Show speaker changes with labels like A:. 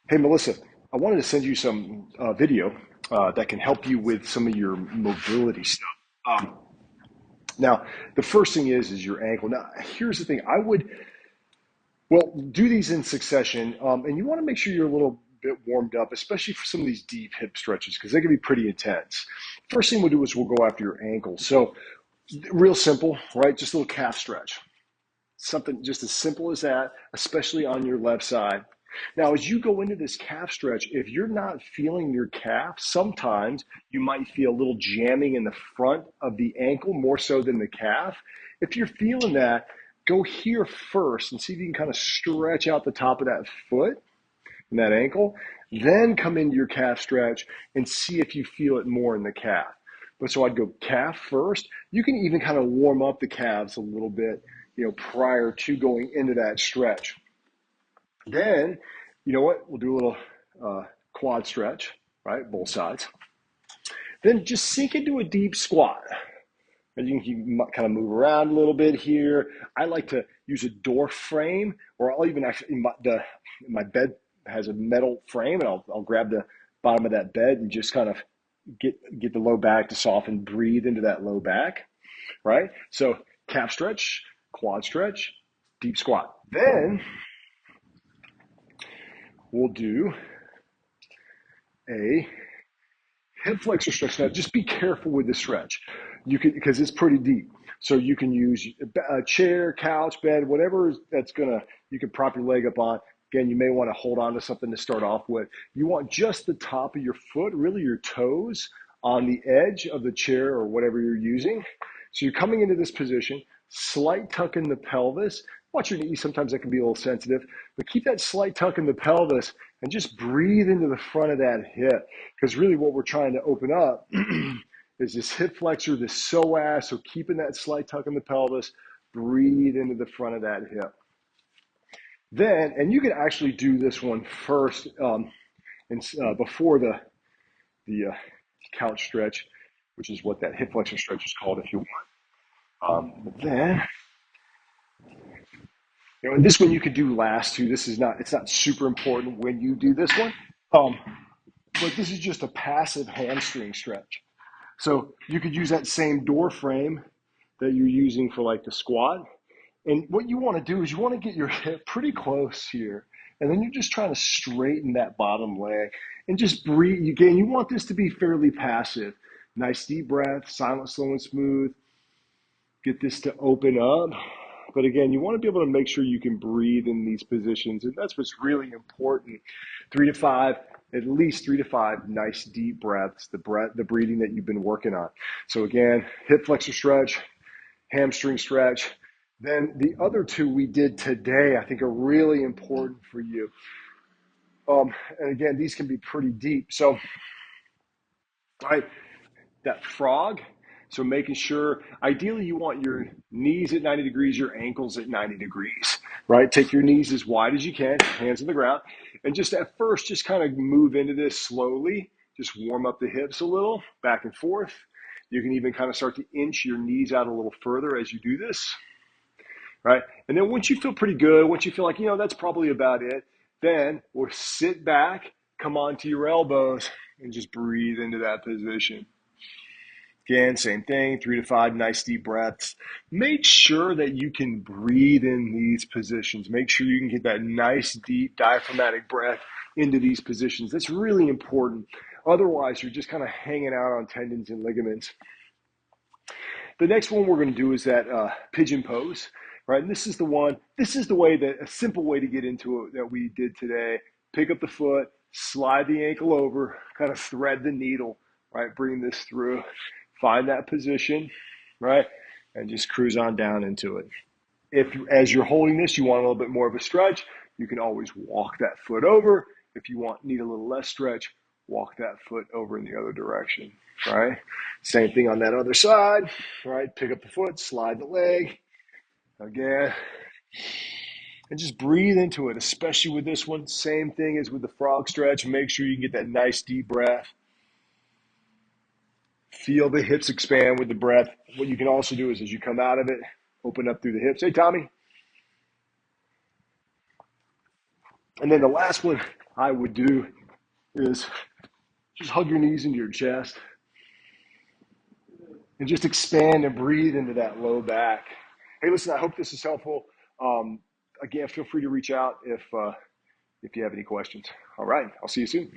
A: Hey, Melissa, I wanted to send you some video that can help you with some of your mobility stuff. Um, Now, the first thing is your ankle. Now, here's the thing. I would, well, do these in succession, and you want to make sure you're a little bit warmed up, especially for some of these deep hip stretches, because they can be pretty intense. First thing we'll do is we'll go after your ankle. So, real simple, right? Just a little calf stretch. Something just as simple as that, especially on your left side. Now, as you go into this calf stretch, if you're not feeling your calf, sometimes you might feel a little jamming in the front of the ankle more so than the calf. If you're feeling that, go here first and see if you can kind of stretch out the top of that foot and that ankle. Then come into your calf stretch and see if you feel it more in the calf. But so I'd go calf first. You can even kind of warm up the calves a little bit, prior to going into that stretch. Then, you know what? We'll do a little quad stretch, right? Both sides. Then just sink into a deep squat. And you can kind of move around a little bit here. I like to use a door frame, or I'll even actually, my bed has a metal frame, and I'll grab the bottom of that bed and just kind of get the low back to soften, breathe into that low back, right? So calf stretch, quad stretch, deep squat. Then we'll do a hip flexor stretch. Now, just be careful with the stretch. You can, because it's pretty deep. So you can use a chair, couch, bed, whatever you can prop your leg up on. Again, you may want to hold on to something to start off with. You want just the top of your foot, really your toes, on the edge of the chair or whatever you're using. So you're coming into this position, slight tuck in the pelvis. Watch your knees. Sometimes that can be a little sensitive, but keep that slight tuck in the pelvis and just breathe into the front of that hip. Because really what we're trying to open up is this hip flexor, this psoas. So keeping that slight tuck in the pelvis, breathe into the front of that hip. Then, and you can actually do this one first before the couch stretch, which is what that hip flexor stretch is called if you want. But then, and this one you could do last too. It's not super important when you do this one. Um, but this is just a passive hamstring stretch. So you could use that same door frame that you're using for like the squat. And what you want to do is you want to get your hip pretty close here. And then you're just trying to straighten that bottom leg and just breathe. Again, you want this to be fairly passive. Nice deep breath, silent, slow, and smooth. Get this to open up. But again, you want to be able to make sure you can breathe in these positions. And that's what's really important. At least 3 to 5 nice deep breaths, the breathing that you've been working on. So again, hip flexor stretch, hamstring stretch. Then the other two we did today, I think are really important for you. And again, these can be pretty deep. So, right, that frog. So making sure, ideally you want your knees at 90 degrees, your ankles at 90 degrees, right? Take your knees as wide as you can, hands on the ground. And just at first, just kind of move into this slowly. Just warm up the hips a little, back and forth. You can even kind of start to inch your knees out a little further as you do this, right? And then once you feel pretty good, once you feel like, that's probably about it, then we'll sit back, come onto your elbows, and just breathe into that position. Again, same thing, 3 to 5 nice deep breaths. Make sure that you can breathe in these positions. Make sure you can get that nice deep diaphragmatic breath into these positions. That's really important. Otherwise, you're just kind of hanging out on tendons and ligaments. The next one we're going to do is that pigeon pose, right? And this is the way that a simple way to get into it that we did today. Pick up the foot, slide the ankle over, kind of thread the needle, right? Bring this through, find that position, right? And just cruise on down into it. If, as you're holding this, you want a little bit more of a stretch, you can always walk that foot over. If you need a little less stretch, walk that foot over in the other direction, right? Same thing on that other side, right? Pick up the foot, slide the leg, again, and just breathe into it, especially with this one. Same thing as with the frog stretch. Make sure you can get that nice deep breath. Feel the hips expand with the breath. What you can also do is as you come out of it, open up through the hips. Hey, Tommy. And then the last one I would do is just hug your knees into your chest and just expand and breathe into that low back. Hey, listen, I hope this is helpful. Um, Again, feel free to reach out if you have any questions. All right, I'll see you soon.